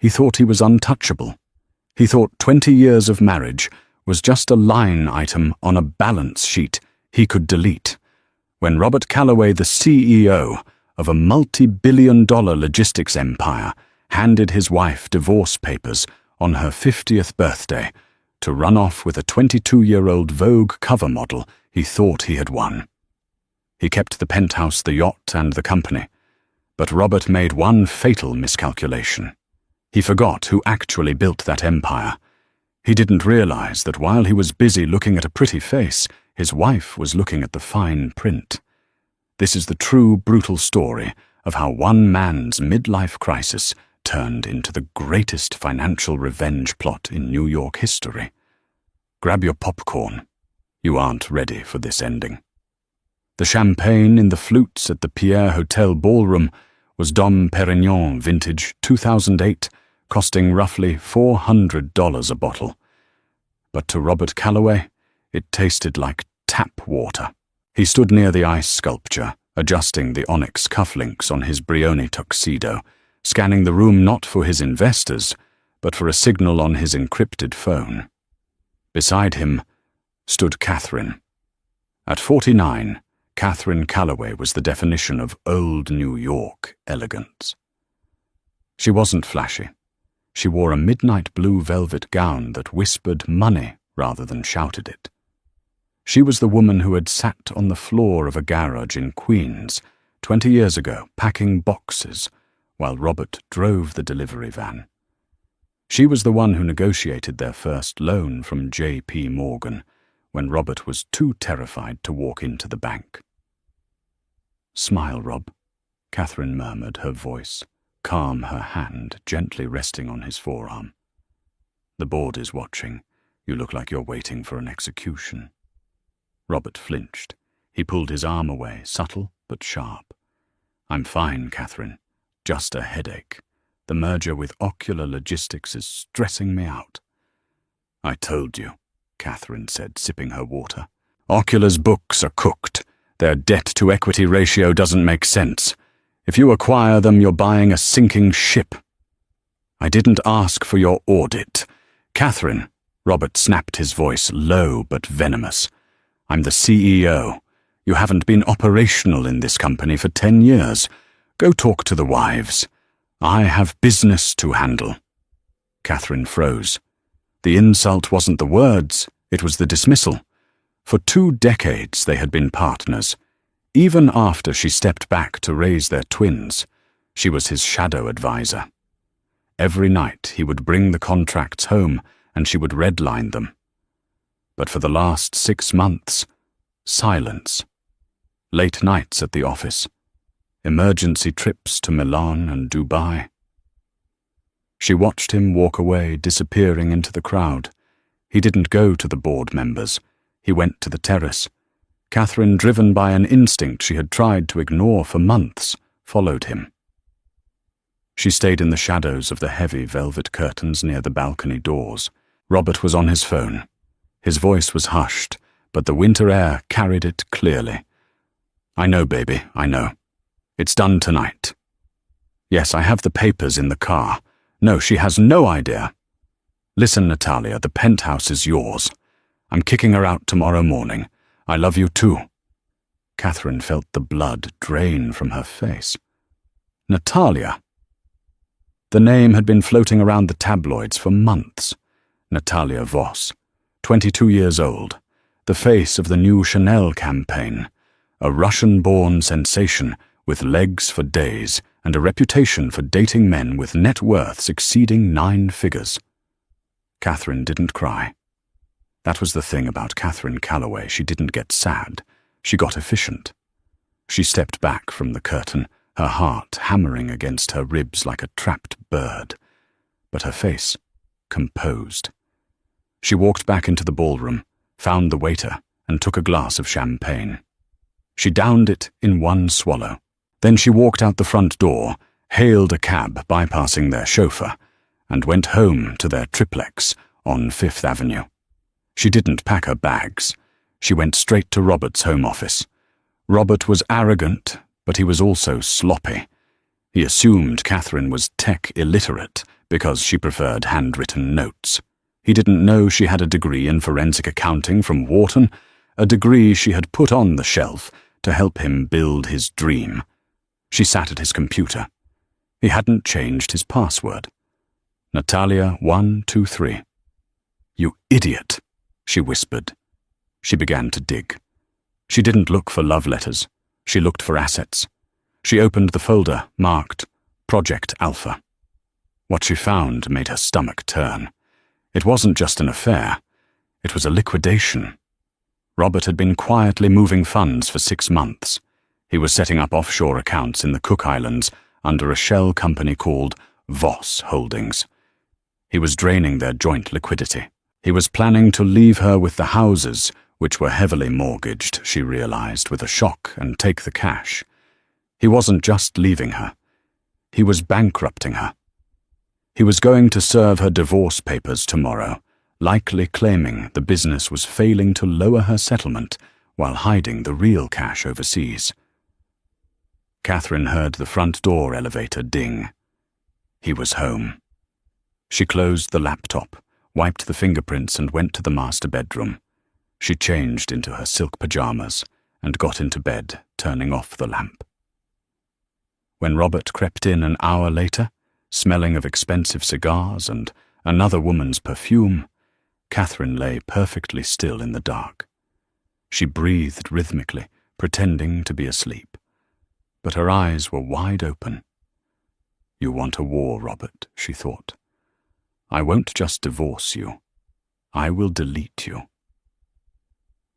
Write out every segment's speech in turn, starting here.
He thought he was untouchable. He thought 20 years of marriage was just a line item on a balance sheet he could delete. When Robert Calloway, the CEO of a multi-billion-dollar logistics empire, handed his wife divorce papers on her 50th birthday to run off with a 22-year-old Vogue cover model, he thought he had won. He kept the penthouse, the yacht, and the company. But Robert made one fatal miscalculation. He forgot who actually built that empire. He didn't realize that while he was busy looking at a pretty face, his wife was looking at the fine print. This is the true, brutal story of how one man's midlife crisis turned into the greatest financial revenge plot in New York history. Grab your popcorn. You aren't ready for this ending. The champagne in the flutes at the Pierre Hotel ballroom was Dom Perignon vintage 2008, costing roughly $400 a bottle. But to Robert Calloway, it tasted like tap water. He stood near the ice sculpture, adjusting the onyx cufflinks on his Brioni tuxedo, scanning the room not for his investors, but for a signal on his encrypted phone. Beside him stood Catherine. At 49, Catherine Calloway was the definition of old New York elegance. She wasn't flashy. She wore a midnight blue velvet gown that whispered money rather than shouted it. She was the woman who had sat on the floor of a garage in Queens 20 years ago, packing boxes, while Robert drove the delivery van. She was the one who negotiated their first loan from J.P. Morgan when Robert was too terrified to walk into the bank. "Smile, Rob," Catherine murmured, her voice calm, her hand gently resting on his forearm. "The board is watching. You look like you're waiting for an execution." Robert flinched. He pulled his arm away, subtle but sharp. "I'm fine, Catherine. Just a headache. The merger with Ocular Logistics is stressing me out." "I told you," Catherine said, sipping her water. "Ocular's books are cooked. Their debt-to-equity ratio doesn't make sense. If you acquire them, you're buying a sinking ship." "I didn't ask for your audit. Catherine," Robert snapped, his voice low but venomous. "I'm the CEO. You haven't been operational in this company for 10 years. Go talk to the wives. I have business to handle." Catherine froze. The insult wasn't the words, it was the dismissal. For 2 decades they had been partners. Even after she stepped back to raise their twins, she was his shadow advisor. Every night he would bring the contracts home and she would redline them. But for the last 6 months, silence. Late nights at the office. Emergency trips to Milan and Dubai. She watched him walk away, disappearing into the crowd. He didn't go to the board members. He went to the terrace. Catherine, driven by an instinct she had tried to ignore for months, followed him. She stayed in the shadows of the heavy velvet curtains near the balcony doors. Robert was on his phone. His voice was hushed, but the winter air carried it clearly. "I know, baby, I know. It's done tonight. Yes, I have the papers in the car. No, she has no idea. Listen, Natalia, the penthouse is yours. I'm kicking her out tomorrow morning. I love you too." Catherine felt the blood drain from her face. Natalia. The name had been floating around the tabloids for months. Natalia Voss, 22 years old, the face of the new Chanel campaign, a Russian-born sensation with legs for days and a reputation for dating men with net worths exceeding 9 figures. Catherine didn't cry. That was the thing about Catherine Calloway. She didn't get sad. She got efficient. She stepped back from the curtain, her heart hammering against her ribs like a trapped bird, but her face composed. She walked back into the ballroom, found the waiter, and took a glass of champagne. She downed it in one swallow. Then she walked out the front door, hailed a cab bypassing their chauffeur, and went home to their triplex on 5th Avenue. She didn't pack her bags. She went straight to Robert's home office. Robert was arrogant, but he was also sloppy. He assumed Catherine was tech illiterate because she preferred handwritten notes. He didn't know she had a degree in forensic accounting from Wharton, a degree she had put on the shelf to help him build his dream. She sat at his computer. He hadn't changed his password. Natalia 123. "You idiot," she whispered. She began to dig. She didn't look for love letters. She looked for assets. She opened the folder marked Project Alpha. What she found made her stomach turn. It wasn't just an affair. It was a liquidation. Robert had been quietly moving funds for 6 months. He was setting up offshore accounts in the Cook Islands under a shell company called Voss Holdings. He was draining their joint liquidity. He was planning to leave her with the houses, which were heavily mortgaged, she realized with a shock, and take the cash. He wasn't just leaving her. He was bankrupting her. He was going to serve her divorce papers tomorrow, likely claiming the business was failing to lower her settlement while hiding the real cash overseas. Catherine heard the front door elevator ding. He was home. She closed the laptop, wiped the fingerprints, and went to the master bedroom. She changed into her silk pajamas and got into bed, turning off the lamp. When Robert crept in an hour later, smelling of expensive cigars and another woman's perfume, Catherine lay perfectly still in the dark. She breathed rhythmically, pretending to be asleep, but her eyes were wide open. "You want a war, Robert," she thought. "I won't just divorce you. I will delete you."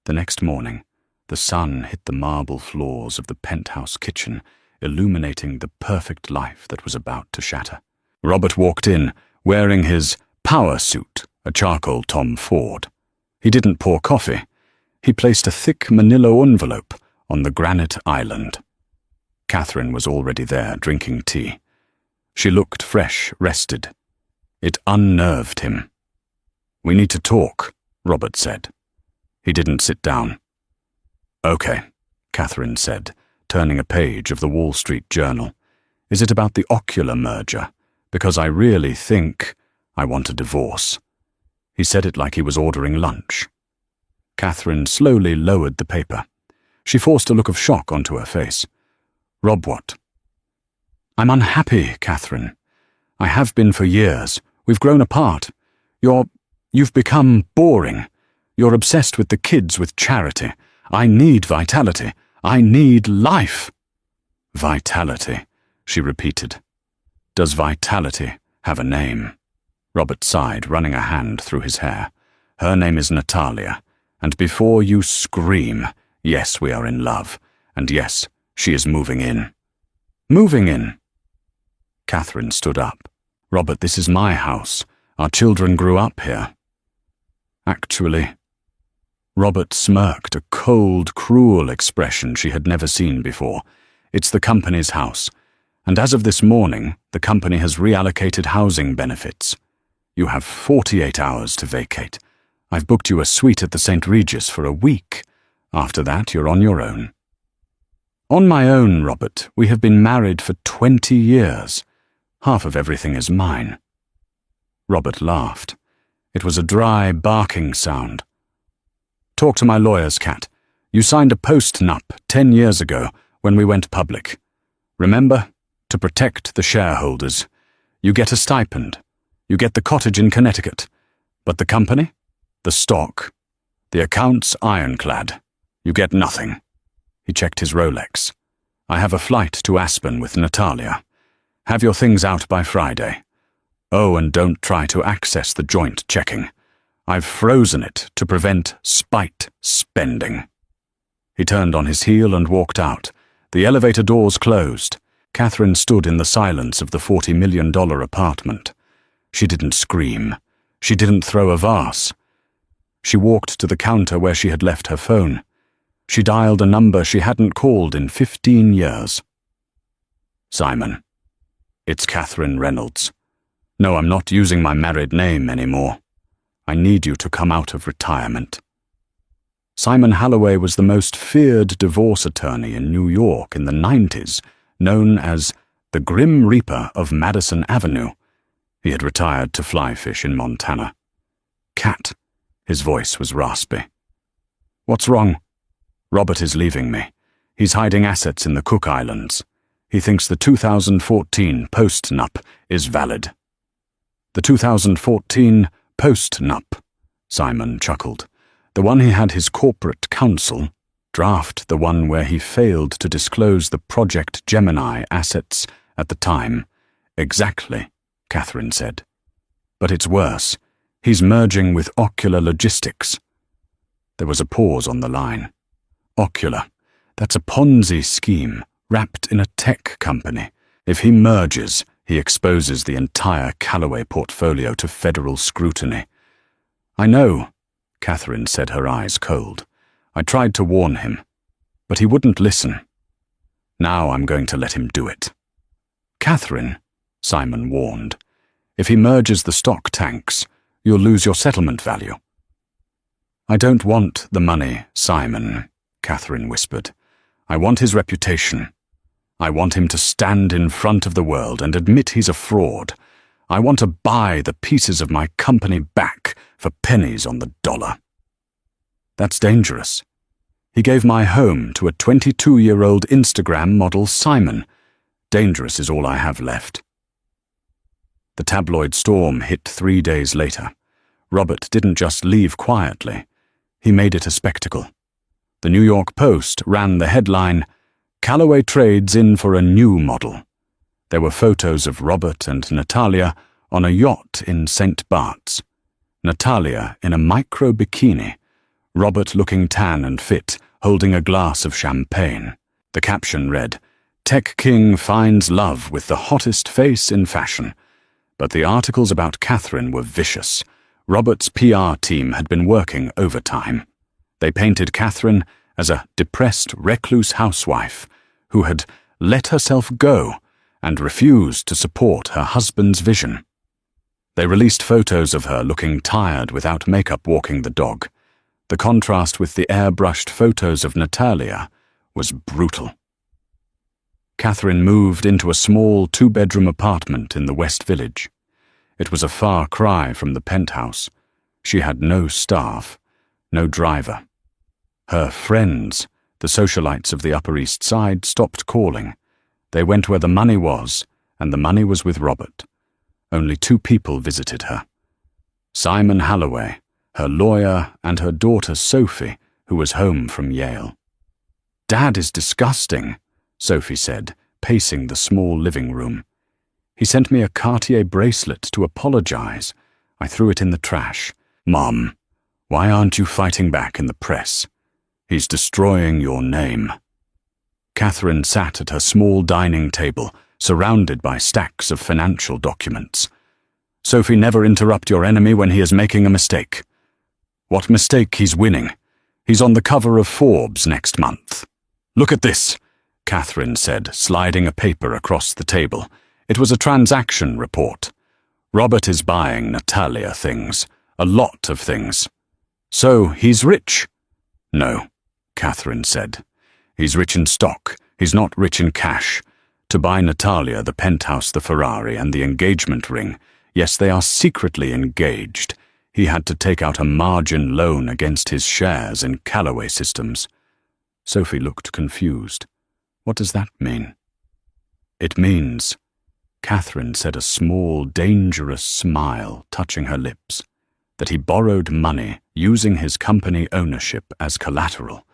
The next morning, the sun hit the marble floors of the penthouse kitchen, illuminating the perfect life that was about to shatter. Robert walked in, wearing his power suit, a charcoal Tom Ford. He didn't pour coffee. He placed a thick manila envelope on the granite island. Catherine was already there, drinking tea. She looked fresh, rested. It unnerved him. "We need to talk," Robert said. He didn't sit down. "Okay," Catherine said, turning a page of the Wall Street Journal. "Is it about the Ocular merger? Because I really think I want a divorce." He said it like he was ordering lunch. Catherine slowly lowered the paper. She forced a look of shock onto her face. "Rob, what?" "I'm unhappy, Catherine. I have been for years. We've grown apart. You've become boring. You're obsessed with the kids, with charity. I need vitality. I need life." "Vitality," she repeated. "Does vitality have a name?" Robert sighed, running a hand through his hair. "Her name is Natalia, and before you scream, yes, we are in love, and yes, she is moving in." "Moving in?" Catherine stood up. "Robert, this is my house. Our children grew up here." "Actually," Robert smirked, a cold, cruel expression she had never seen before. "It's the company's house, and as of this morning, the company has reallocated housing benefits. You have 48 hours to vacate. I've booked you a suite at the St. Regis for a week. After that, you're on your own." "On my own, Robert. We have been married for 20 years. Half of everything is mine." Robert laughed. It was a dry, barking sound. "Talk to my lawyers, Cat. You signed a post-nup 10 years ago when we went public. Remember? To protect the shareholders. You get a stipend. You get the cottage in Connecticut. But the company? The stock. The accounts ironclad. You get nothing." He checked his Rolex. "I have a flight to Aspen with Natalia. Have your things out by Friday. Oh, and don't try to access the joint checking. I've frozen it to prevent spite spending." He turned on his heel and walked out. The elevator doors closed. Catherine stood in the silence of the $40 million apartment. She didn't scream. She didn't throw a vase. She walked to the counter where she had left her phone. She dialed a number she hadn't called in 15 years. "Simon. It's Catherine Reynolds. No, I'm not using my married name anymore. I need you to come out of retirement." Simon Halloway was the most feared divorce attorney in New York in the 90s, known as the Grim Reaper of Madison Avenue. He had retired to fly fish in Montana. Cat. His voice was raspy. What's wrong? Robert is leaving me. He's hiding assets in the Cook Islands. He thinks the 2014 post-nup is valid. The 2014 post-nup, Simon chuckled. The one he had his corporate counsel draft, the one where he failed to disclose the Project Gemini assets at the time. Exactly, Catherine said. But it's worse. He's merging with Ocular Logistics. There was a pause on the line. Ocular. That's a Ponzi scheme, wrapped in a tech company. If he merges, he exposes the entire Callaway portfolio to federal scrutiny. I know, Catherine said, her eyes cold. I tried to warn him, but he wouldn't listen. Now I'm going to let him do it. Catherine, Simon warned, if he merges the stock tanks, you'll lose your settlement value. I don't want the money, Simon, Catherine whispered. I want his reputation. I want him to stand in front of the world and admit he's a fraud. I want to buy the pieces of my company back for pennies on the dollar. That's dangerous. He gave my home to a 22-year-old Instagram model, Simon. Dangerous is all I have left. The tabloid storm hit 3 days later. Robert didn't just leave quietly. He made it a spectacle. The New York Post ran the headline, Callaway trades in for a new model. There were photos of Robert and Natalia on a yacht in St. Bart's. Natalia in a micro-bikini, Robert looking tan and fit, holding a glass of champagne. The caption read, Tech King finds love with the hottest face in fashion. But the articles about Catherine were vicious. Robert's PR team had been working overtime. They painted Catherine as a depressed, recluse housewife who had let herself go and refused to support her husband's vision. They released photos of her looking tired without makeup walking the dog. The contrast with the airbrushed photos of Natalia was brutal. Catherine moved into a small 2-bedroom apartment in the West Village. It was a far cry from the penthouse. She had no staff, no driver. Her friends, the socialites of the Upper East Side, stopped calling. They went where the money was, and the money was with Robert. Only 2 people visited her. Simon Halloway, her lawyer, and her daughter Sophie, who was home from Yale. Dad is disgusting, Sophie said, pacing the small living room. He sent me a Cartier bracelet to apologize. I threw it in the trash. Mom, why aren't you fighting back in the press? He's destroying your name. Catherine sat at her small dining table, surrounded by stacks of financial documents. Sophie, never interrupt your enemy when he is making a mistake. What mistake? He's winning. He's on the cover of Forbes next month. Look at this, Catherine said, sliding a paper across the table. It was a transaction report. Robert is buying Natalia things, a lot of things. So he's rich? No, Catherine said. He's rich in stock. He's not rich in cash. To buy Natalia the penthouse, the Ferrari, and the engagement ring, yes, they are secretly engaged. He had to take out a margin loan against his shares in Callaway Systems. Sophie looked confused. What does that mean? It means, Catherine said, a small, dangerous smile touching her lips, that he borrowed money using his company ownership as collateral.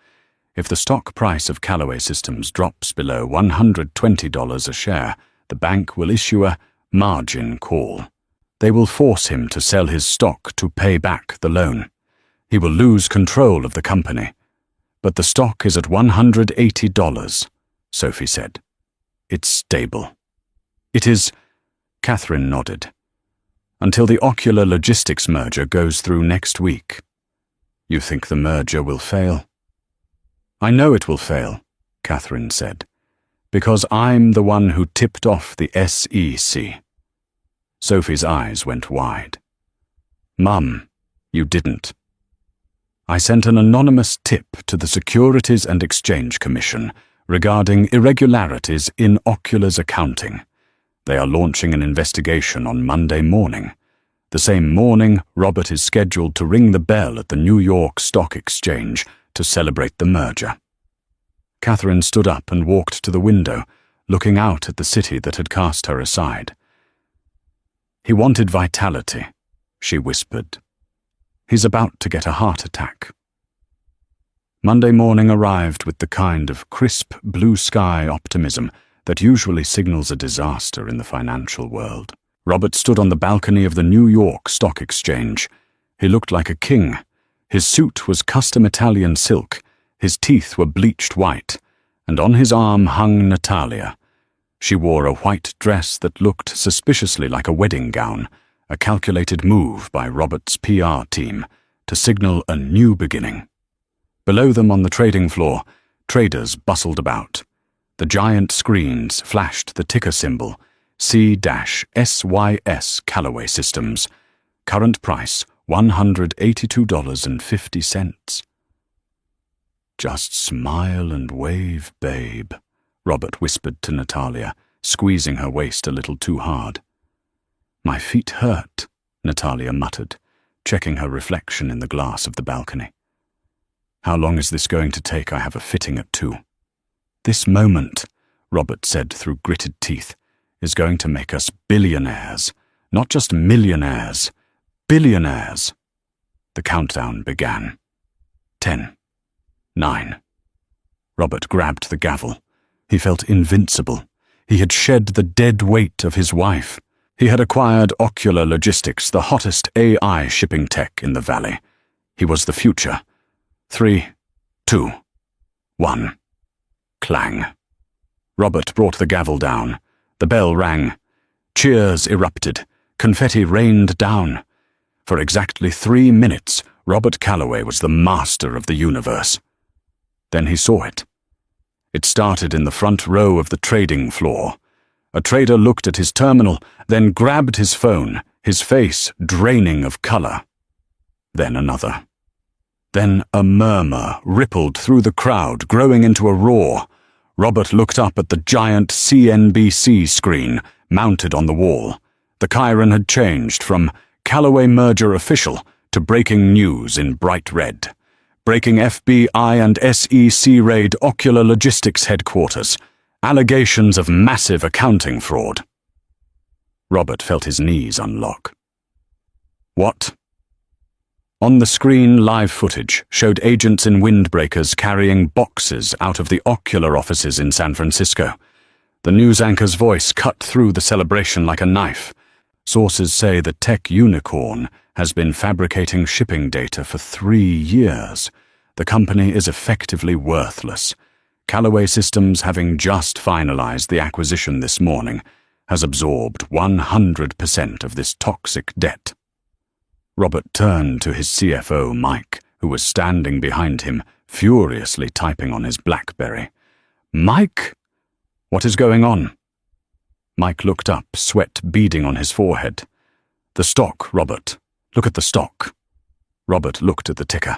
If the stock price of Callaway Systems drops below $120 a share, the bank will issue a margin call. They will force him to sell his stock to pay back the loan. He will lose control of the company. But the stock is at $180, Sophie said. It's stable. It is, Catherine nodded, until the Ocular Logistics merger goes through next week. You think the merger will fail? I know it will fail, Catherine said, because I'm the one who tipped off the SEC. Sophie's eyes went wide. Mum, you didn't. I sent an anonymous tip to the Securities and Exchange Commission regarding irregularities in Ocular's accounting. They are launching an investigation on Monday morning. The same morning, Robert is scheduled to ring the bell at the New York Stock Exchange to celebrate the merger. Catherine stood up and walked to the window, looking out at the city that had cast her aside. "He wanted vitality," she whispered. "He's about to get a heart attack." Monday morning arrived with the kind of crisp, blue sky optimism that usually signals a disaster in the financial world. Robert stood on the balcony of the New York Stock Exchange. He looked like a king. His suit was custom Italian silk, his teeth were bleached white, and on his arm hung Natalia. She wore a white dress that looked suspiciously like a wedding gown, a calculated move by Robert's PR team to signal a new beginning. Below them on the trading floor, traders bustled about. The giant screens flashed the ticker symbol, C-SYS Callaway Systems. Current price, $182.50. "Just smile and wave, babe," Robert whispered to Natalia, squeezing her waist a little too hard. "My feet hurt," Natalia muttered, checking her reflection in the glass of the balcony. "How long is this going to take? I have a fitting at 2. "This moment," Robert said through gritted teeth, "is going to make us billionaires. Not just millionaires. Billionaires." The countdown began. 10. 9. Robert grabbed the gavel. He felt invincible. He had shed the dead weight of his wife. He had acquired Ocular Logistics, the hottest AI shipping tech in the valley. He was the future. 3, 2, 1. Clang. Robert brought the gavel down. The bell rang. Cheers erupted. Confetti rained down. For exactly 3 minutes, Robert Callaway was the master of the universe. Then he saw it. It started in the front row of the trading floor. A trader looked at his terminal, then grabbed his phone, his face draining of color. Then another. Then a murmur rippled through the crowd, growing into a roar. Robert looked up at the giant CNBC screen mounted on the wall. The chyron had changed from Callaway merger official to breaking news in bright red. Breaking FBI and SEC raid Ocular Logistics headquarters. Allegations of massive accounting fraud. Robert felt his knees unlock. What? On the screen, live footage showed agents in windbreakers carrying boxes out of the Ocular offices in San Francisco. The news anchor's voice cut through the celebration like a knife. Sources say the tech unicorn has been fabricating shipping data for 3 years. The company is effectively worthless. Callaway Systems, having just finalized the acquisition this morning, has absorbed 100% of this toxic debt. Robert turned to his CFO, Mike, who was standing behind him, furiously typing on his BlackBerry. "Mike? What is going on?" Mike looked up, sweat beading on his forehead. "The stock, Robert. Look at the stock." Robert looked at the ticker.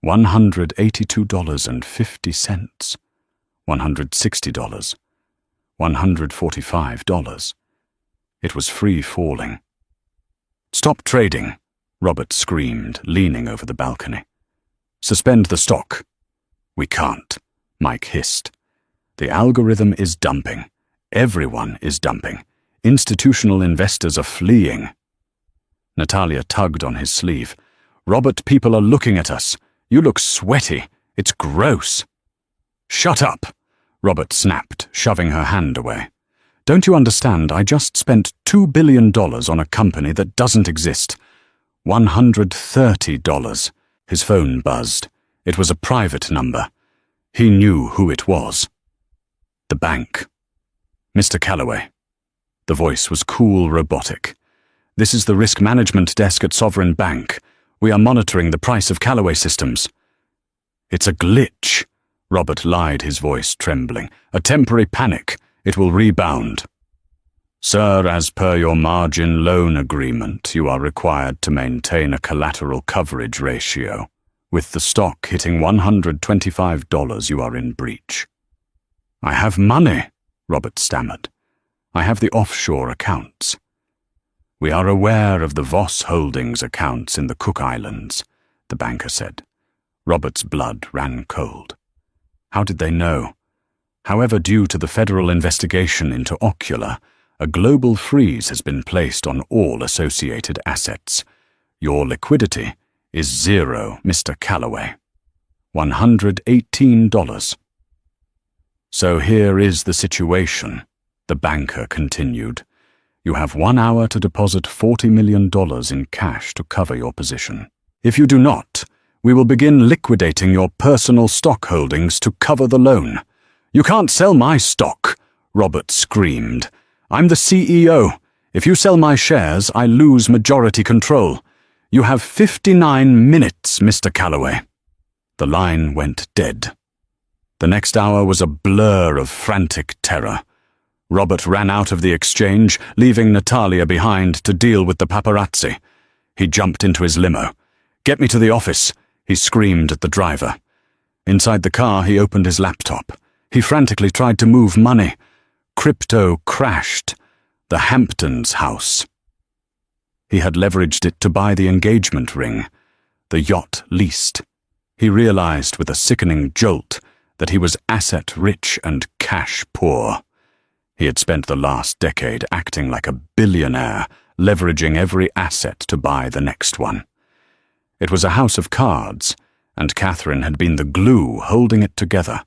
$182.50. $160. $145. It was free falling. "Stop trading," Robert screamed, leaning over the balcony. "Suspend the stock." "We can't," Mike hissed. "The algorithm is dumping. Everyone is dumping. Institutional investors are fleeing." Natalia tugged on his sleeve. "Robert, people are looking at us. You look sweaty. It's gross." "Shut up," Robert snapped, shoving her hand away. "Don't you understand? I just spent $2 billion on a company that doesn't exist. $130. His phone buzzed. It was a private number. He knew who it was. The bank. "Mr. Callaway." The voice was cool, robotic. "This is the risk management desk at Sovereign Bank. We are monitoring the price of Callaway Systems." "It's a glitch," Robert lied, his voice trembling. "A temporary panic. It will rebound." "Sir, as per your margin loan agreement, you are required to maintain a collateral coverage ratio. With the stock hitting $125, you are in breach." "I have money," Robert stammered. I have the offshore accounts. We are aware of the Voss Holdings accounts in the Cook Islands, the banker said. Robert's blood ran cold. How did they know? However, due to the federal investigation into Ocular, a global freeze has been placed on all associated assets. Your liquidity is zero, Mr. Calloway. $118. So here is the situation, the banker continued. You have 1 hour to deposit $40 million in cash to cover your position. If you do not, we will begin liquidating your personal stock holdings to cover the loan. You can't sell my stock, Robert screamed. I'm the CEO. If you sell my shares, I lose majority control. You have 59 minutes, Mr. Calloway. The line went dead. The next hour was a blur of frantic terror. Robert ran out of the exchange, leaving Natalia behind to deal with the paparazzi. He jumped into his limo. Get me to the office, he screamed at the driver. Inside the car, he opened his laptop. He frantically tried to move money. Crypto crashed. The Hamptons house. He had leveraged it to buy the engagement ring. The yacht leased. He realized with a sickening jolt that he was asset-rich and cash-poor. He had spent the last decade acting like a billionaire, leveraging every asset to buy the next one. It was a house of cards, and Catherine had been the glue holding it together.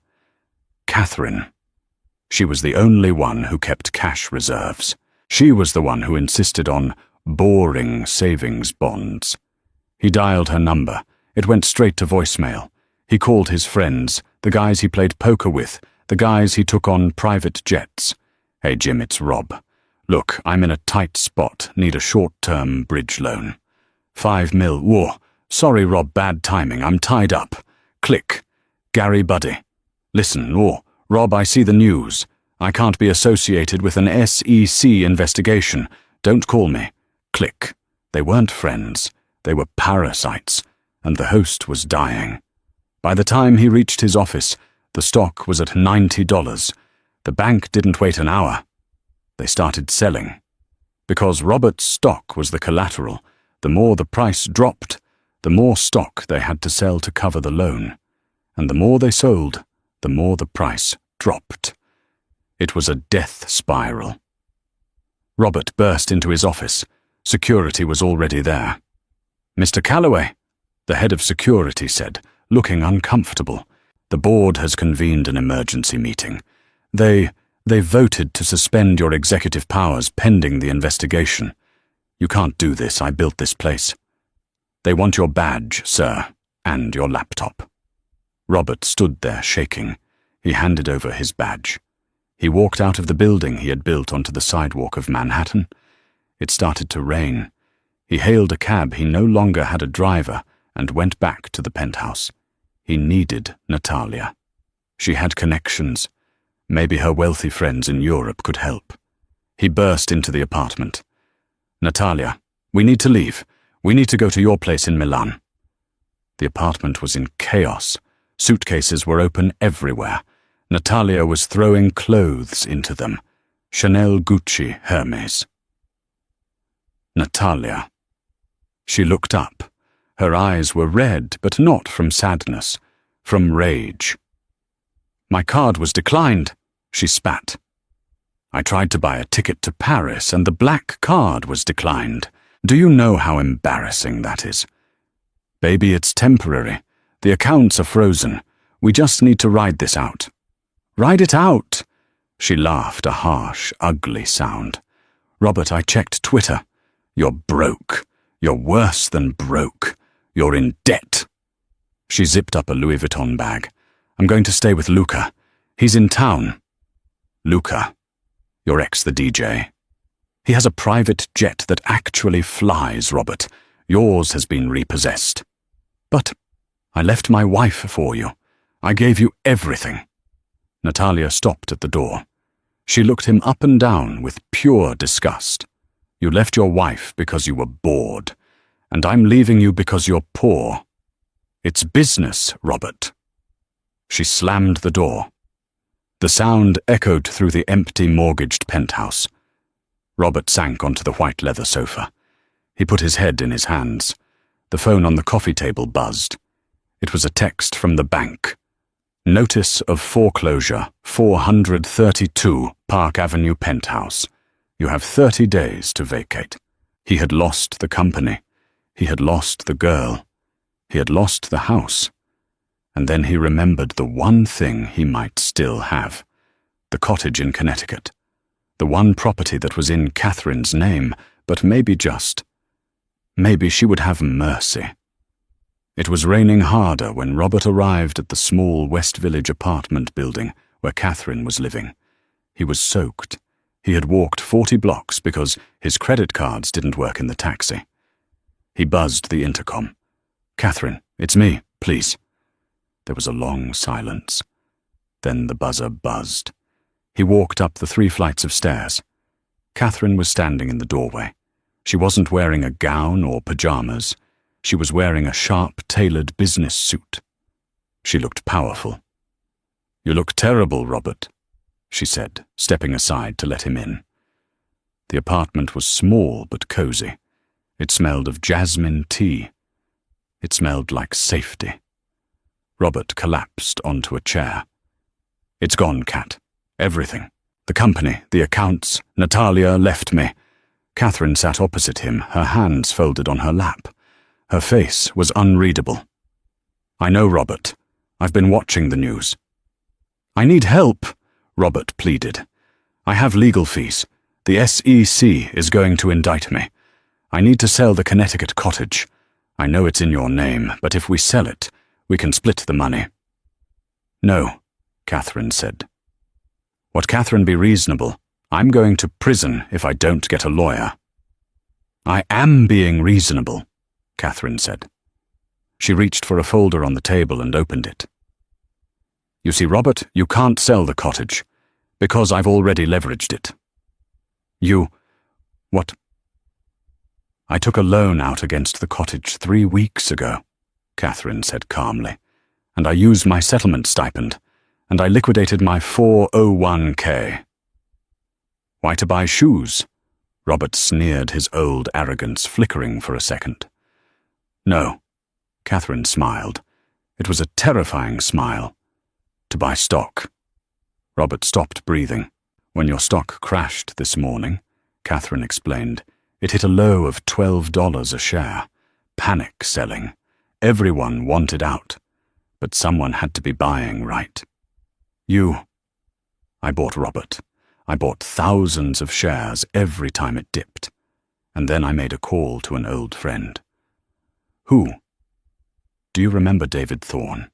Catherine. She was the only one who kept cash reserves. She was the one who insisted on boring savings bonds. He dialed her number. It went straight to voicemail. He called his friends, the guys he played poker with, the guys he took on private jets. Hey Jim, it's Rob. Look, I'm in a tight spot, need a short-term bridge loan. 5 mil, whoa. Sorry Rob, bad timing, I'm tied up. Click. Gary Buddy. Listen, Rob, I see the news. I can't be associated with an SEC investigation. Don't call me. Click. They weren't friends. They were parasites, and the host was dying. By the time he reached his office, the stock was at $90. The bank didn't wait an hour. They started selling. Because Robert's stock was the collateral, the more the price dropped, the more stock they had to sell to cover the loan. And the more they sold, the more the price dropped. It was a death spiral. Robert burst into his office. Security was already there. Mr. Calloway, the head of security said, looking uncomfortable. The board has convened an emergency meeting. They voted to suspend your executive powers pending the investigation. You can't do this. I built this place. They want your badge, sir, and your laptop. Robert stood there shaking. He handed over his badge. He walked out of the building he had built onto the sidewalk of Manhattan. It started to rain. He hailed a cab. He no longer had a driver and went back to the penthouse. He needed Natalia. She had connections. Maybe her wealthy friends in Europe could help. He burst into the apartment. Natalia, we need to leave. We need to go to your place in Milan. The apartment was in chaos. Suitcases were open everywhere. Natalia was throwing clothes into them. Chanel, Gucci, Hermes. Natalia. She looked up. Her eyes were red, but not from sadness, from rage. My card was declined, she spat. I tried to buy a ticket to Paris, and the black card was declined. Do you know how embarrassing that is? Baby, it's temporary. The accounts are frozen. We just need to ride this out. Ride it out! She laughed, a harsh, ugly sound. Robert, I checked Twitter. You're broke. You're worse than broke. You're in debt. She zipped up a Louis Vuitton bag. I'm going to stay with Luca. He's in town. Luca, your ex the DJ. He has a private jet that actually flies, Robert. Yours has been repossessed. But I left my wife for you. I gave you everything. Natalia stopped at the door. She looked him up and down with pure disgust. You left your wife because you were bored, and I'm leaving you because you're poor. It's business, Robert. She slammed the door. The sound echoed through the empty mortgaged penthouse. Robert sank onto the white leather sofa. He put his head in his hands. The phone on the coffee table buzzed. It was a text from the bank. Notice of foreclosure, 432 Park Avenue penthouse. You have 30 days to vacate. He had lost the company. He had lost the girl. He had lost the house. And then he remembered the one thing he might still have. The cottage in Connecticut. The one property that was in Catherine's name, but maybe she would have mercy. It was raining harder when Robert arrived at the small West Village apartment building where Catherine was living. He was soaked. He had walked 40 blocks because his credit cards didn't work in the taxi. He buzzed the intercom. "Catherine, it's me, please." There was a long silence. Then the buzzer buzzed. He walked up the 3 flights of stairs. Catherine was standing in the doorway. She wasn't wearing a gown or pajamas. She was wearing a sharp-tailored business suit. She looked powerful. "You look terrible, Robert," she said, stepping aside to let him in. The apartment was small but cozy. It smelled of jasmine tea. It smelled like safety. Robert collapsed onto a chair. "It's gone, Cat. Everything. The company, the accounts. Natalia left me." Catherine sat opposite him, her hands folded on her lap. Her face was unreadable. "I know, Robert. I've been watching the news." "I need help," Robert pleaded. "I have legal fees. The SEC is going to indict me. I need to sell the Connecticut cottage. I know it's in your name, but if we sell it, we can split the money." "No," Catherine said. "What, Catherine, be reasonable. I'm going to prison if I don't get a lawyer." "I am being reasonable," Catherine said. She reached for a folder on the table and opened it. "You see, Robert, you can't sell the cottage, because I've already leveraged it." What? "I took a loan out against the cottage 3 weeks ago," Catherine said calmly, "and I used my settlement stipend, and I liquidated my 401k. "Why, to buy shoes?" Robert sneered, his old arrogance flickering for a second. "No," Catherine smiled. It was a terrifying smile. "To buy stock." Robert stopped breathing. "When your stock crashed this morning," Catherine explained, "it hit a low of $12 a share. Panic selling. Everyone wanted out. But someone had to be buying, right? I bought, Robert. I bought thousands of shares every time it dipped. And then I made a call to an old friend." "Who?" "Do you remember David Thorne?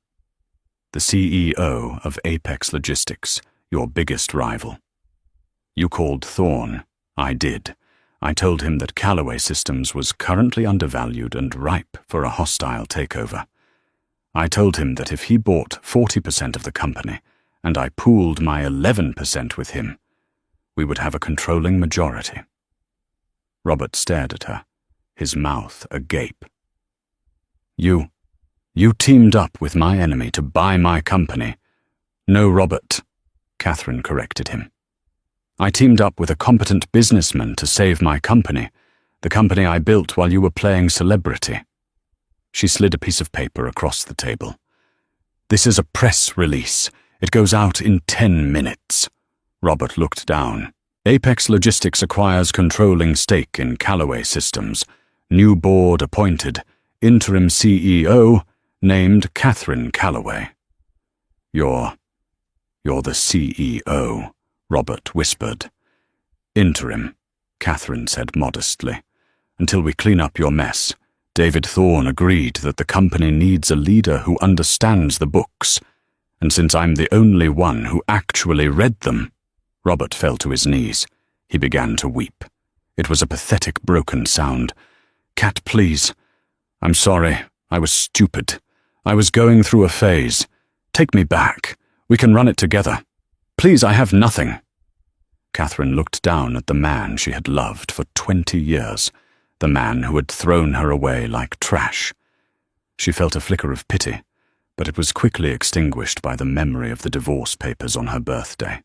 The CEO of Apex Logistics, your biggest rival." "You called Thorne." "I did. I told him that Callaway Systems was currently undervalued and ripe for a hostile takeover. I told him that if he bought 40% of the company, and I pooled my 11% with him, we would have a controlling majority." Robert stared at her, his mouth agape. You teamed up with my enemy to buy my company." "No, Robert," Catherine corrected him. "I teamed up with a competent businessman to save my company, the company I built while you were playing celebrity." She slid a piece of paper across the table. "This is a press release. It goes out in 10 minutes. Robert looked down. "Apex Logistics acquires controlling stake in Callaway Systems. New board appointed. Interim CEO named Catherine Callaway." You're the CEO," Robert whispered. "Interim," Catherine said modestly. "Until we clean up your mess. David Thorne agreed that the company needs a leader who understands the books. And since I'm the only one who actually read them..." Robert fell to his knees. He began to weep. It was a pathetic, broken sound. "Cat, please. I'm sorry. I was stupid. I was going through a phase. Take me back. We can run it together. Please, I have nothing." Catherine looked down at the man she had loved for 20 years, the man who had thrown her away like trash. She felt a flicker of pity, but it was quickly extinguished by the memory of the divorce papers on her birthday.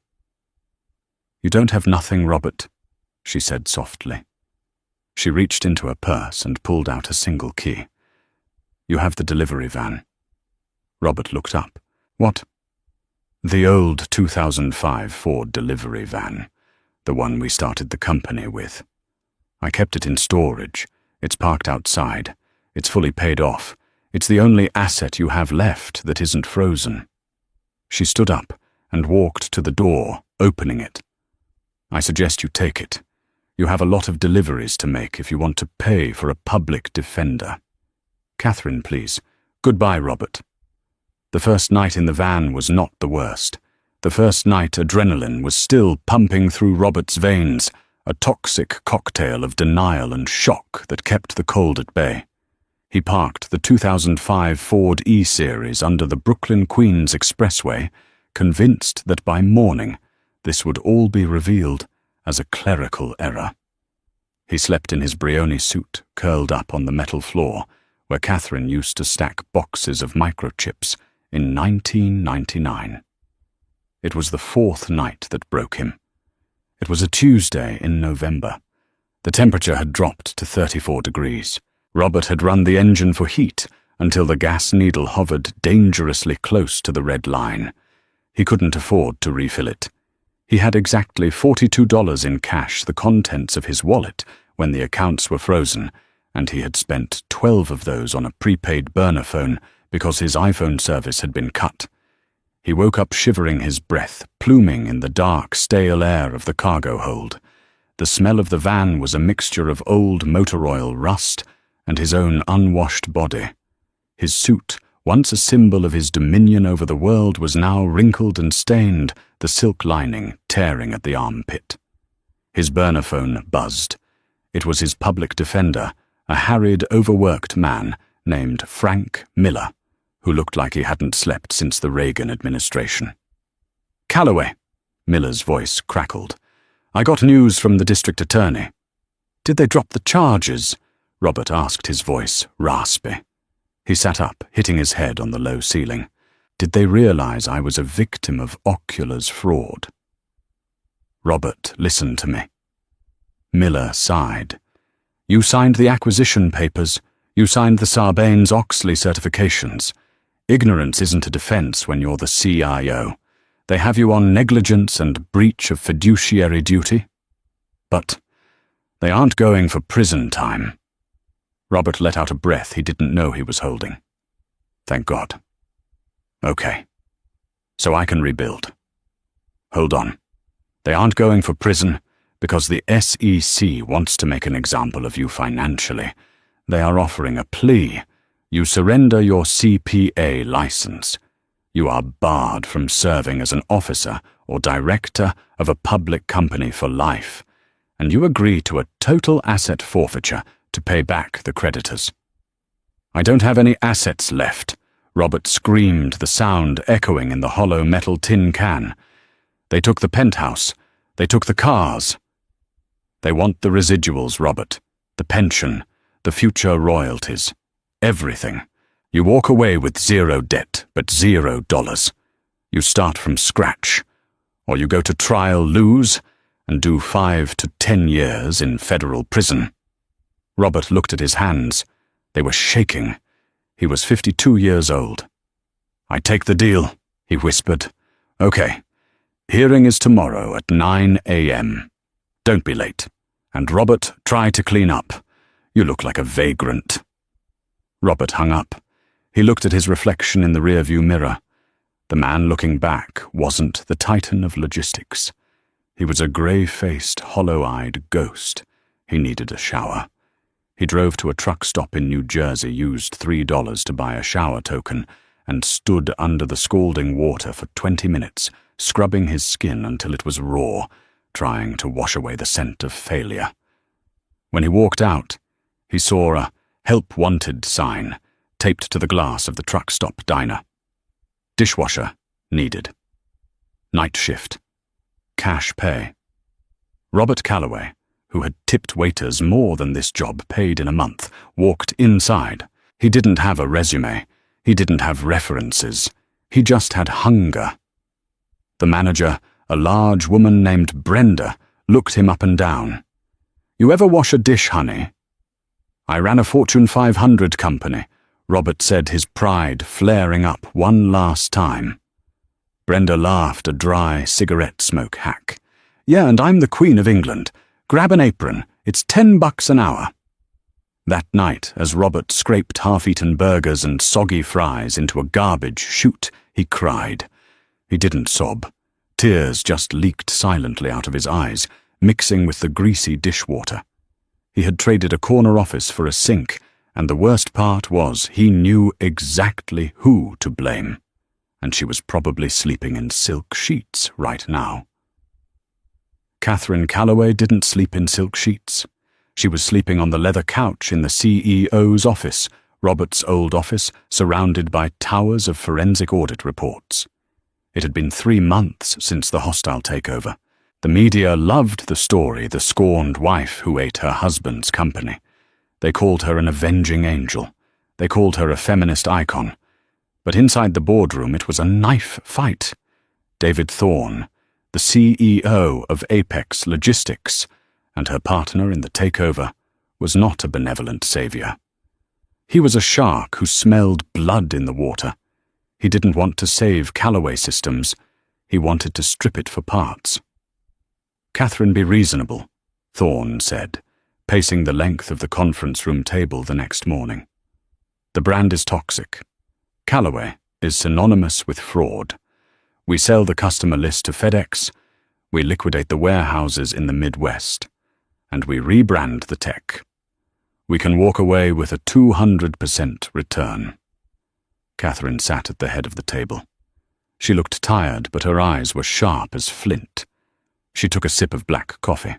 "You don't have nothing, Robert. she said softly. She reached into her purse and pulled out a single key. You have the delivery van. Robert looked up. What? The old 2005 Ford delivery van, the one we started the company with. I kept it in storage. It's parked outside. It's fully paid off. It's the only asset you have left that isn't frozen. She stood up and walked to the door, opening it. I suggest you take it. You have a lot of deliveries to make if you want to pay for a public defender. Catherine, please. Goodbye, Robert. The first night in the van was not the worst. The first night adrenaline was still pumping through Robert's veins, a toxic cocktail of denial and shock that kept the cold at bay. He parked the 2005 Ford E-Series under the Brooklyn-Queens Expressway, convinced that by morning this would all be revealed as a clerical error. He slept in his Brioni suit, curled up on the metal floor, where Catherine used to stack boxes of microchips in 1999. It was the fourth night that broke him. It was a Tuesday in November. The temperature had dropped to 34 degrees. Robert had run the engine for heat until the gas needle hovered dangerously close to the red line. He couldn't afford to refill it. He had exactly $42 in cash, the contents of his wallet, when the accounts were frozen, and he had spent 12 of those on a prepaid burner phone because his iPhone service had been cut. He woke up shivering, his breath pluming in the dark, stale air of the cargo hold. The smell of the van was a mixture of old motor oil rust and his own unwashed body. His suit, once a symbol of his dominion over the world, was now wrinkled and stained, the silk lining tearing at the armpit. His burner phone buzzed. It was his public defender, a harried, overworked man named Frank Miller, who looked like he hadn't slept since the Reagan administration. Calloway, Miller's voice crackled. I got news from the district attorney. Did they drop the charges? Robert asked, his voice raspy. He sat up, hitting his head on the low ceiling. Did they realize I was a victim of Ocula's fraud? Robert, listen to me. Miller sighed. You signed the acquisition papers. You signed the Sarbanes-Oxley certifications. Ignorance isn't a defense when you're the CIO. They have you on negligence and breach of fiduciary duty. But they aren't going for prison time. Robert let out a breath he didn't know he was holding. Thank God. Okay. So I can rebuild. Hold on. They aren't going for prison because the SEC wants to make an example of you financially. They are offering a plea. You surrender your CPA license. You are barred from serving as an officer or director of a public company for life, and you agree to a total asset forfeiture to pay back the creditors. I don't have any assets left, Robert screamed, the sound echoing in the hollow metal tin can. They took the penthouse. They took the cars. They want the residuals, Robert. The pension, the future royalties. Everything. You walk away with zero debt, but $0. You start from scratch. Or you go to trial, lose, and do 5 to 10 years in federal prison. Robert looked at his hands. They were shaking. He was 52 years old. I take the deal, he whispered. Okay. Hearing is tomorrow at 9 a.m. Don't be late. And Robert, try to clean up. You look like a vagrant. Robert hung up. He looked at his reflection in the rearview mirror. The man looking back wasn't the titan of logistics. He was a grey-faced, hollow-eyed ghost. He needed a shower. He drove to a truck stop in New Jersey, used $3 to buy a shower token, and stood under the scalding water for 20 minutes, scrubbing his skin until it was raw, trying to wash away the scent of failure. When he walked out, he saw a "Help Wanted" sign taped to the glass of the truck stop diner. Dishwasher needed. Night shift. Cash pay. Robert Calloway, who had tipped waiters more than this job paid in a month, walked inside. He didn't have a resume. He didn't have references. He just had hunger. The manager, a large woman named Brenda, looked him up and down. You ever wash a dish, honey? I ran a Fortune 500 company, Robert said, his pride flaring up one last time. Brenda laughed, a dry cigarette smoke hack. Yeah, and I'm the Queen of England. Grab an apron. It's $10 an hour. That night, as Robert scraped half-eaten burgers and soggy fries into a garbage chute, he cried. He didn't sob. Tears just leaked silently out of his eyes, mixing with the greasy dishwater. He had traded a corner office for a sink, and the worst part was he knew exactly who to blame. And she was probably sleeping in silk sheets right now. Catherine Calloway didn't sleep in silk sheets. She was sleeping on the leather couch in the CEO's office, Robert's old office, surrounded by towers of forensic audit reports. It had been 3 months since the hostile takeover. The media loved the story, the scorned wife who ate her husband's company. They called her an avenging angel. They called her a feminist icon. But inside the boardroom it was a knife fight. David Thorne, the CEO of Apex Logistics, and her partner in the takeover, was not a benevolent savior. He was a shark who smelled blood in the water. He didn't want to save Callaway Systems. He wanted to strip it for parts. Catherine, be reasonable, Thorne said, pacing the length of the conference room table the next morning. The brand is toxic. Callaway is synonymous with fraud. We sell the customer list to FedEx, we liquidate the warehouses in the Midwest, and we rebrand the tech. We can walk away with a 200% return. Catherine sat at the head of the table. She looked tired, but her eyes were sharp as flint. She took a sip of black coffee.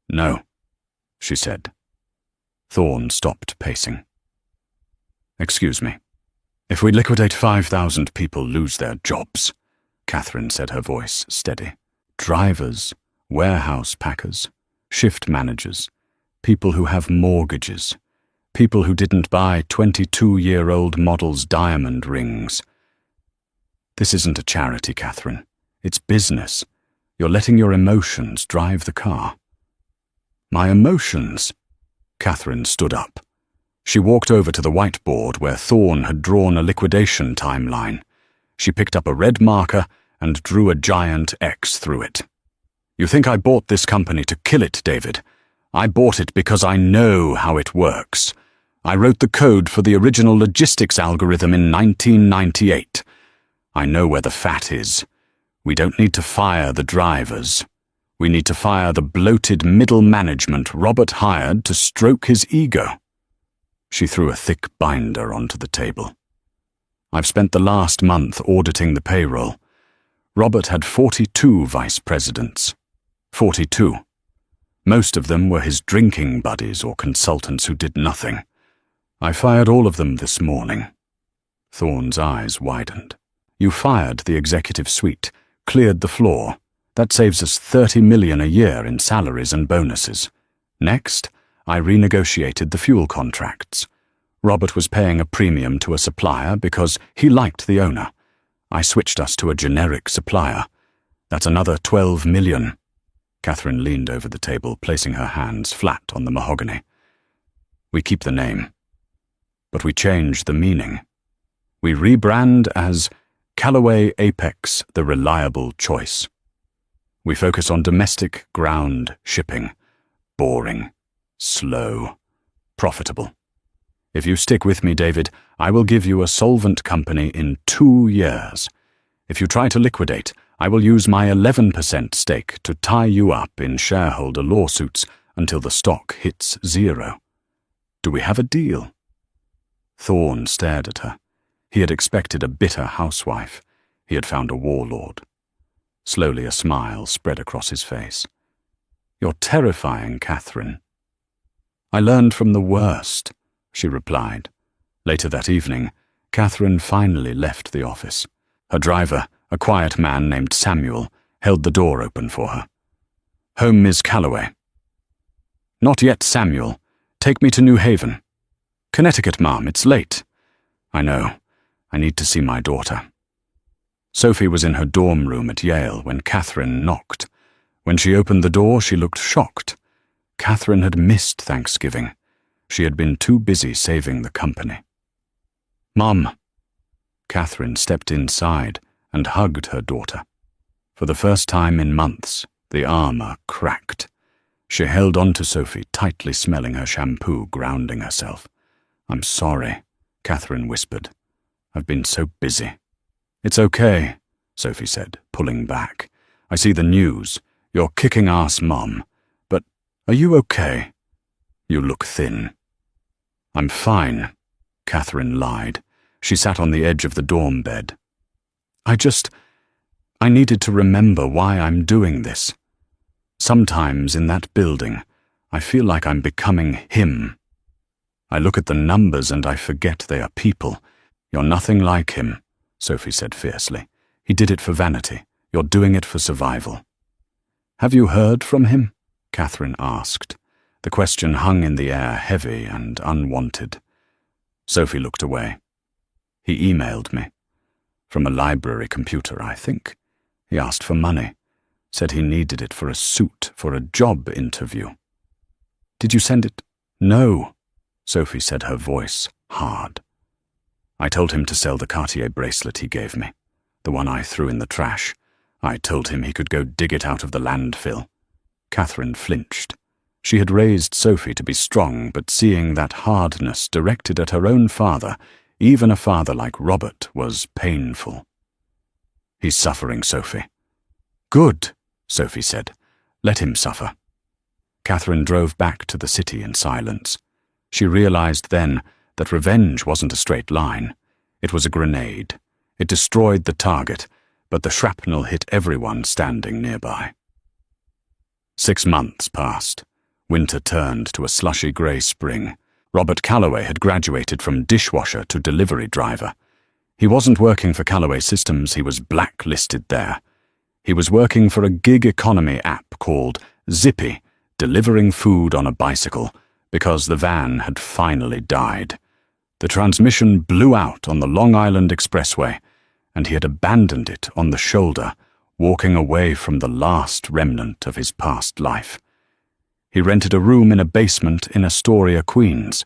No, she said. Thorne stopped pacing. Excuse me. If we liquidate 5,000 people lose their jobs, Catherine said, her voice steady. Drivers, warehouse packers, shift managers, people who have mortgages, people who didn't buy 22-year-old models' diamond rings. This isn't a charity, Catherine. It's business. You're letting your emotions drive the car. My emotions? Catherine stood up. She walked over to the whiteboard where Thorne had drawn a liquidation timeline. She picked up a red marker and drew a giant X through it. You think I bought this company to kill it, David? I bought it because I know how it works. I wrote the code for the original logistics algorithm in 1998. I know where the fat is. We don't need to fire the drivers. We need to fire the bloated middle management Robert hired to stroke his ego. She threw a thick binder onto the table. I've spent the last month auditing the payroll. Robert had 42 vice presidents. 42. Most of them were his drinking buddies or consultants who did nothing. I fired all of them this morning. Thorne's eyes widened. You fired the executive suite, cleared the floor. That saves us $30 million a year in salaries and bonuses. Next, I renegotiated the fuel contracts. Robert was paying a premium to a supplier because he liked the owner. I switched us to a generic supplier. That's another $12 million. Catherine leaned over the table, placing her hands flat on the mahogany. We keep the name, but we change the meaning. We rebrand as Callaway Apex, the reliable choice. We focus on domestic ground shipping. Boring, slow, profitable. If you stick with me, David, I will give you a solvent company in 2 years. If you try to liquidate, I will use my 11% stake to tie you up in shareholder lawsuits until the stock hits 0. Do we have a deal? Thorne stared at her. He had expected a bitter housewife. He had found a warlord. Slowly a smile spread across his face. You're terrifying, Catherine. I learned from the worst, she replied. Later that evening, Catherine finally left the office. Her driver, a quiet man named Samuel, held the door open for her. Home, Ms. Calloway. Not yet, Samuel. Take me to New Haven. Connecticut, Ma'am, it's late. I know. I need to see my daughter. Sophie was in her dorm room at Yale when Catherine knocked. When she opened the door, she looked shocked. Catherine had missed Thanksgiving. She had been too busy saving the company. "Mum." Catherine stepped inside and hugged her daughter. For the first time in months, the armor cracked. She held on to Sophie, tightly smelling her shampoo, grounding herself. "I'm sorry," Catherine whispered. "I've been so busy." "It's okay," Sophie said, pulling back. "I see the news. You're kicking ass, Mom. But are you okay? You look thin." "I'm fine," Catherine lied. She sat on the edge of the dorm bed. I needed to remember why I'm doing this. Sometimes in that building, I feel like I'm becoming him. I look at the numbers and I forget they are people. You're nothing like him," Sophie said fiercely. "He did it for vanity. You're doing it for survival." "Have you heard from him?" Catherine asked. The question hung in the air, heavy and unwanted. Sophie looked away. "He emailed me. From a library computer, I think. He asked for money. Said he needed it for a suit for a job interview." "Did you send it?" "No," Sophie said, her voice hard. "I told him to sell the Cartier bracelet he gave me, the one I threw in the trash. I told him he could go dig it out of the landfill." Catherine flinched. She had raised Sophie to be strong, but seeing that hardness directed at her own father, even a father like Robert, was painful. "He's suffering, Sophie." "Good," Sophie said. "Let him suffer." Catherine drove back to the city in silence. She realized then that revenge wasn't a straight line. It was a grenade. It destroyed the target, but the shrapnel hit everyone standing nearby. 6 months passed. Winter turned to a slushy grey spring. Robert Calloway had graduated from dishwasher to delivery driver. He wasn't working for Calloway Systems, he was blacklisted there. He was working for a gig economy app called Zippy, delivering food on a bicycle, because the van had finally died. The transmission blew out on the Long Island Expressway, and he had abandoned it on the shoulder, walking away from the last remnant of his past life. He rented a room in a basement in Astoria, Queens.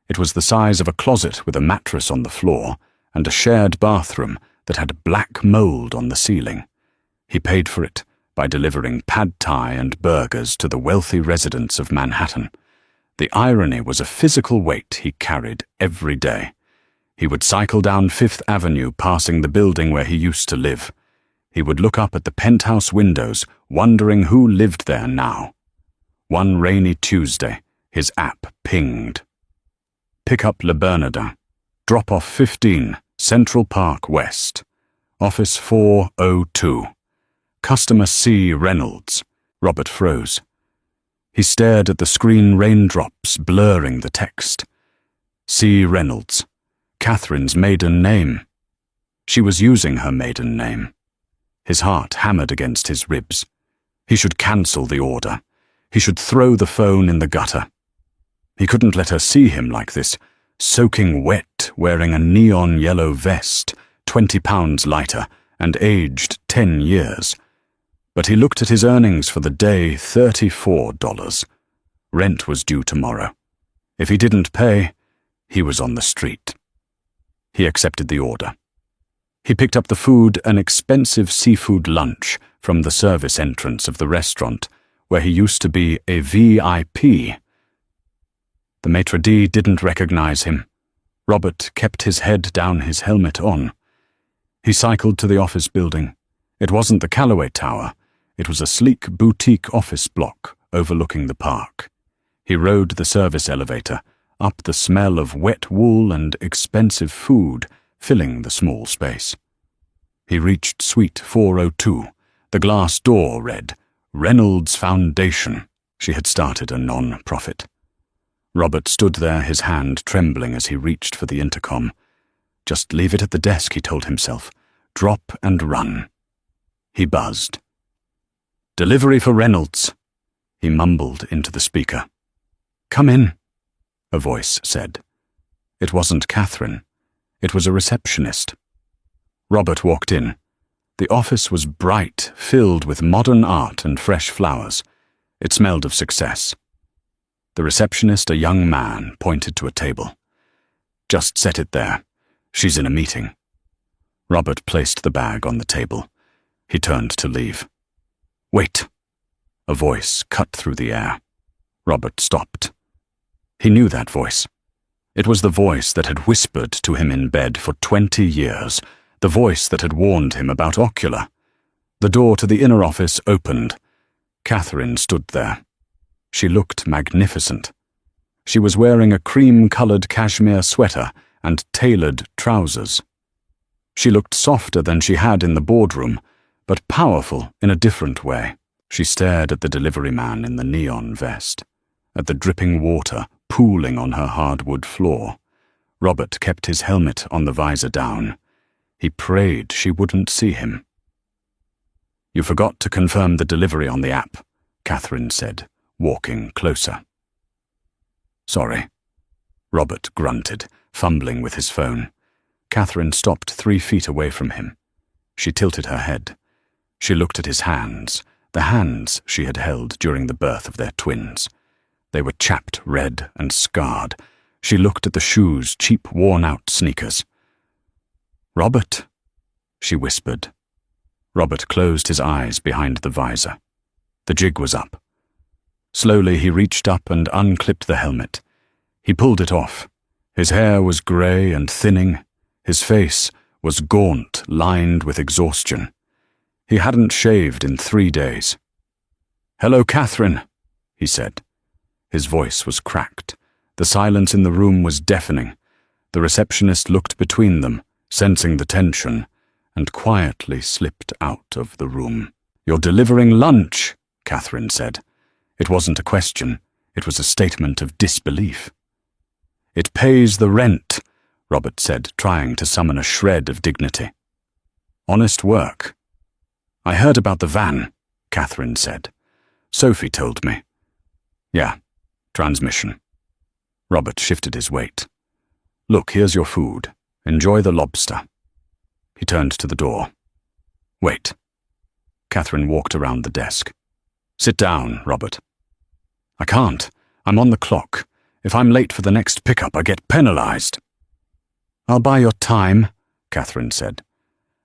It was the size of a closet with a mattress on the floor and a shared bathroom that had black mold on the ceiling. He paid for it by delivering pad thai and burgers to the wealthy residents of Manhattan. The irony was a physical weight he carried every day. He would cycle down Fifth Avenue, passing the building where he used to live. He would look up at the penthouse windows, wondering who lived there now. One rainy Tuesday, his app pinged. "Pick up Le Bernardin. Drop off 15, Central Park West. Office 402. Customer C. Reynolds." Robert froze. He stared at the screen raindrops blurring the text. C. Reynolds. Catherine's maiden name. She was using her maiden name. His heart hammered against his ribs. He should cancel the order. He should throw the phone in the gutter. He couldn't let her see him like this, soaking wet, wearing a neon yellow vest, 20 pounds lighter, and aged 10 years. But he looked at his earnings for the day, $34. Rent was due tomorrow. If he didn't pay, he was on the street. He accepted the order. He picked up the food, an expensive seafood lunch, from the service entrance of the restaurant, where he used to be a VIP. The maitre d' didn't recognize him. Robert kept his head down, his helmet on. He cycled to the office building. It wasn't the Calloway Tower. It was a sleek boutique office block overlooking the park. He rode the service elevator, up the smell of wet wool and expensive food, filling the small space. He reached Suite 402. The glass door read, "Reynolds Foundation." She had started a non-profit. Robert stood there, his hand trembling as he reached for the intercom. Just leave it at the desk, he told himself. Drop and run. He buzzed. "Delivery for Reynolds," he mumbled into the speaker. "Come in," a voice said. It wasn't Catherine. It was a receptionist. Robert walked in. The office was bright, filled with modern art and fresh flowers. It smelled of success. The receptionist, a young man, pointed to a table. "Just set it there. She's in a meeting." Robert placed the bag on the table. He turned to leave. "Wait." A voice cut through the air. Robert stopped. He knew that voice. It was the voice that had whispered to him in bed for 20 years, the voice that had warned him about Ocular. The door to the inner office opened. Catherine stood there. She looked magnificent. She was wearing a cream-colored cashmere sweater and tailored trousers. She looked softer than she had in the boardroom, but powerful in a different way. She stared at the delivery man in the neon vest, at the dripping water pooling on her hardwood floor. Robert kept his helmet on the visor down. He prayed she wouldn't see him. "You forgot to confirm the delivery on the app," Catherine said, walking closer. "Sorry," Robert grunted, fumbling with his phone. Catherine stopped 3 feet away from him. She tilted her head. She looked at his hands, the hands she had held during the birth of their twins. They were chapped red and scarred. She looked at the shoes, cheap, worn-out sneakers. "Robert," she whispered. Robert closed his eyes behind the visor. The jig was up. Slowly he reached up and unclipped the helmet. He pulled it off. His hair was grey and thinning. His face was gaunt, lined with exhaustion. He hadn't shaved in 3 days. "Hello, Catherine," he said. His voice was cracked. The silence in the room was deafening. The receptionist looked between them, sensing the tension, and quietly slipped out of the room. "You're delivering lunch," Catherine said. It wasn't a question. It was a statement of disbelief. "It pays the rent," Robert said, trying to summon a shred of dignity. "Honest work." "I heard about the van," Catherine said. "Sophie told me." "Yeah, transmission." Robert shifted his weight. "Look, here's your food. Enjoy the lobster." He turned to the door. "Wait." Catherine walked around the desk. "Sit down, Robert." "I can't. I'm on the clock. If I'm late for the next pickup, I get penalized." "I'll buy your time," Catherine said.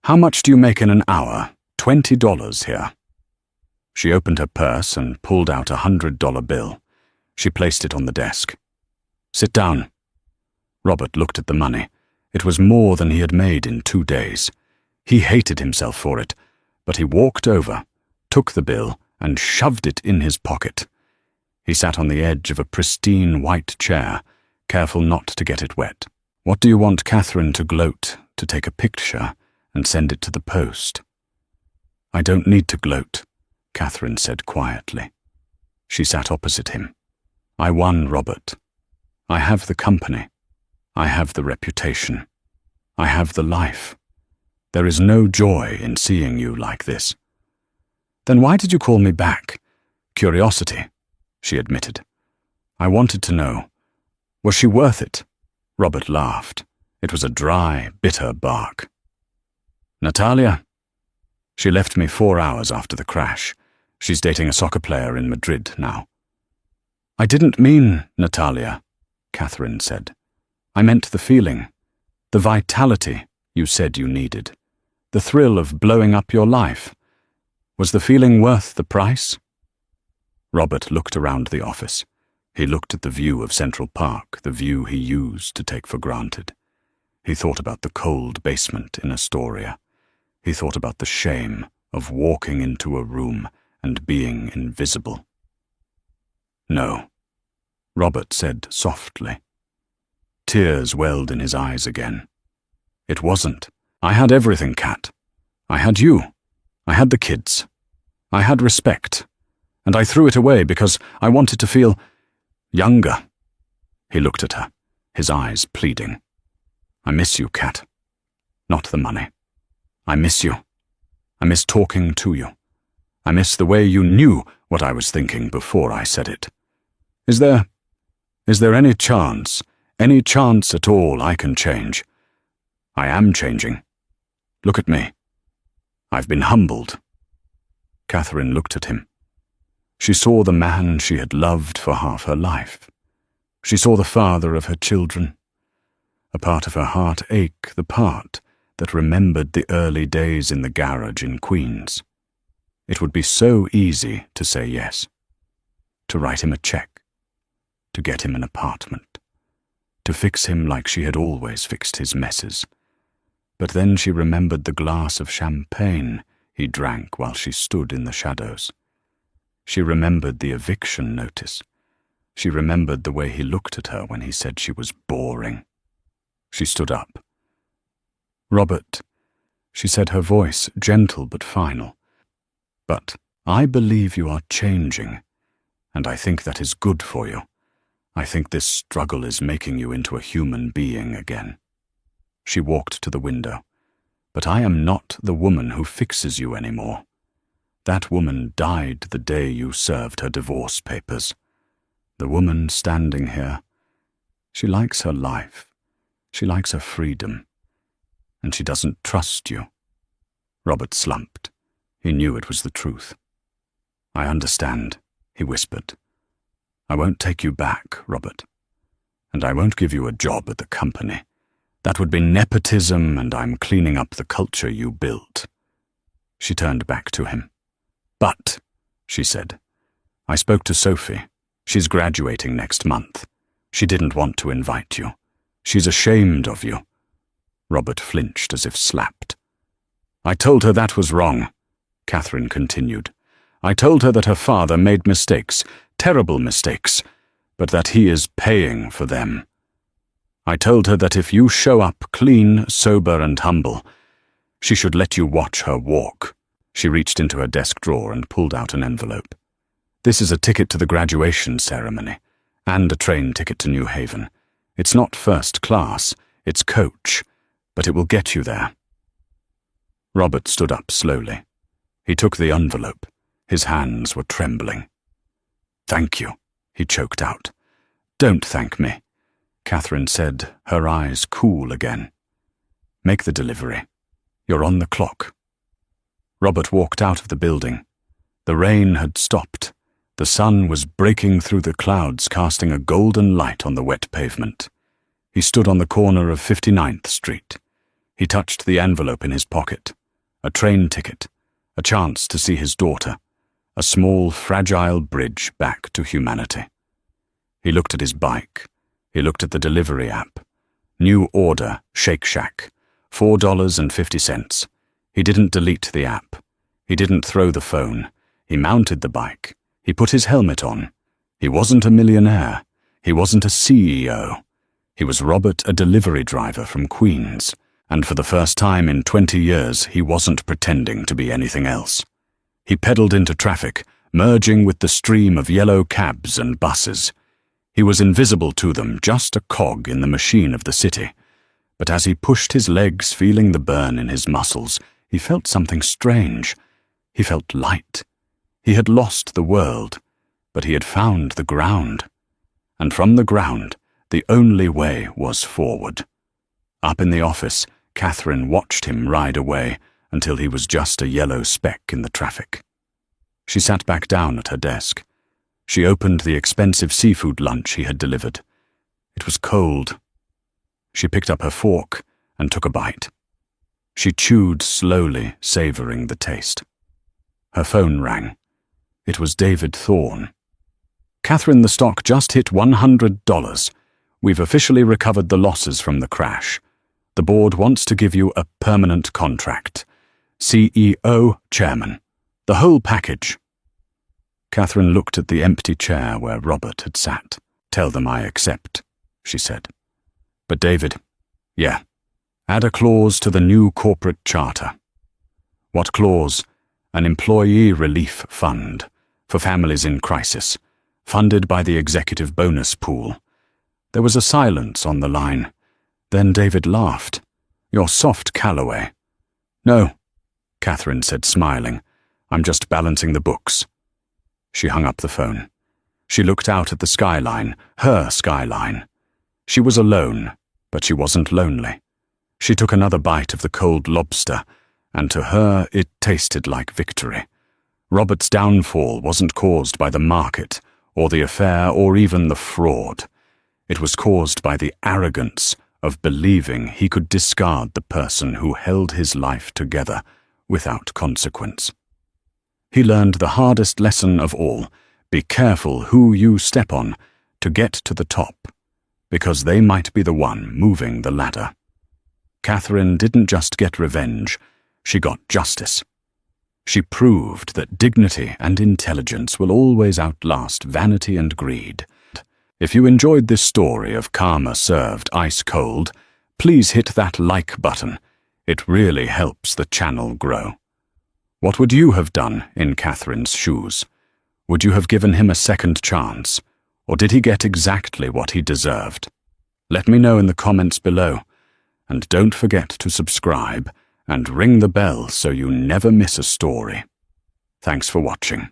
"How much do you make in an hour? $20 here." She opened her purse and pulled out a $100 bill. She placed it on the desk. "Sit down." Robert looked at the money. It was more than he had made in 2 days. He hated himself for it, but he walked over, took the bill, and shoved it in his pocket. He sat on the edge of a pristine white chair, careful not to get it wet. "What do you want Catherine to gloat, to take a picture, and send it to the post?" "I don't need to gloat," Catherine said quietly. She sat opposite him. "I won, Robert. I have the company. I have the reputation. I have the life. There is no joy in seeing you like this." "Then why did you call me back?" "Curiosity," she admitted. "I wanted to know. Was she worth it?" Robert laughed. It was a dry, bitter bark. "Natalia? She left me 4 hours after the crash. She's dating a soccer player in Madrid now." "I didn't mean Natalia," Catherine said. "I meant the feeling, the vitality you said you needed, the thrill of blowing up your life. Was the feeling worth the price?" Robert looked around the office. He looked at the view of Central Park, the view he used to take for granted. He thought about the cold basement in Astoria. He thought about the shame of walking into a room and being invisible. "No," Robert said softly. Tears welled in his eyes again. "It wasn't. I had everything, Kat. I had you. I had the kids. I had respect. And I threw it away because I wanted to feel younger." He looked at her, his eyes pleading. "I miss you, Kat. Not the money. I miss you. I miss talking to you. I miss the way you knew what I was thinking before I said it. Is there any chance at all I can change? I am changing. Look at me. I've been humbled." Catherine looked at him. She saw the man she had loved for half her life. She saw the father of her children. A part of her heart ached, the part that remembered the early days in the garage in Queens. It would be so easy to say yes, to write him a check, to get him an apartment, to fix him like she had always fixed his messes. But then she remembered the glass of champagne he drank while she stood in the shadows. She remembered the eviction notice. She remembered the way he looked at her when he said she was boring. She stood up. "Robert," she said, her voice gentle but final, "but I believe you are changing, and I think that is good for you. I think this struggle is making you into a human being again." She walked to the window. "But I am not the woman who fixes you anymore. That woman died the day you served her divorce papers. The woman standing here, she likes her life, she likes her freedom, and she doesn't trust you." Robert slumped. He knew it was the truth. "I understand," he whispered. "I won't take you back, Robert. And I won't give you a job at the company. That would be nepotism, and I'm cleaning up the culture you built." She turned back to him. "But," she said, "I spoke to Sophie. She's graduating next month. She didn't want to invite you. She's ashamed of you." Robert flinched as if slapped. "I told her that was wrong," Catherine continued. "I told her that her father made mistakes, terrible mistakes, but that he is paying for them. I told her that if you show up clean, sober, and humble, she should let you watch her walk." She reached into her desk drawer and pulled out an envelope. "This is a ticket to the graduation ceremony, and a train ticket to New Haven. It's not first class, it's coach, but it will get you there." Robert stood up slowly. He took the envelope. His hands were trembling. "Thank you," he choked out. "Don't thank me," Catherine said, her eyes cool again. "Make the delivery. You're on the clock." Robert walked out of the building. The rain had stopped. The sun was breaking through the clouds, casting a golden light on the wet pavement. He stood on the corner of 59th Street. He touched the envelope in his pocket. A train ticket, a chance to see his daughter, a small, fragile bridge back to humanity. He looked at his bike. He looked at the delivery app. New order, Shake Shack, $4.50. He didn't delete the app. He didn't throw the phone. He mounted the bike. He put his helmet on. He wasn't a millionaire. He wasn't a CEO. He was Robert, a delivery driver from Queens, and for the first time in 20 years, he wasn't pretending to be anything else. He pedaled into traffic, merging with the stream of yellow cabs and buses. He was invisible to them, just a cog in the machine of the city. But as he pushed his legs, feeling the burn in his muscles, he felt something strange. He felt light. He had lost the world, but he had found the ground. And from the ground, the only way was forward. Up in the office, Catherine watched him ride away until he was just a yellow speck in the traffic. She sat back down at her desk. She opened the expensive seafood lunch he had delivered. It was cold. She picked up her fork and took a bite. She chewed slowly, savoring the taste. Her phone rang. It was David Thorne. "Catherine, the stock just hit $100. We've officially recovered the losses from the crash. The board wants to give you a permanent contract. CEO, chairman. The whole package." Catherine looked at the empty chair where Robert had sat. "Tell them I accept," she said. "But David, yeah, add a clause to the new corporate charter." "What clause?" "An employee relief fund for families in crisis, funded by the executive bonus pool." There was a silence on the line. Then David laughed. "You're soft, Calloway." "No," Catherine said, smiling. "I'm just balancing the books." She hung up the phone. She looked out at the skyline, her skyline. She was alone, but she wasn't lonely. She took another bite of the cold lobster, and to her it tasted like victory. Robert's downfall wasn't caused by the market, or the affair, or even the fraud. It was caused by the arrogance of believing he could discard the person who held his life together without consequence. He learned the hardest lesson of all: be careful who you step on to get to the top, because they might be the one moving the ladder. Catherine didn't just get revenge, she got justice. She proved that dignity and intelligence will always outlast vanity and greed. If you enjoyed this story of karma served ice cold, please hit that like button. It really helps the channel grow. What would you have done in Catherine's shoes? Would you have given him a second chance, or did he get exactly what he deserved? Let me know in the comments below, and don't forget to subscribe and ring the bell so you never miss a story. Thanks for watching.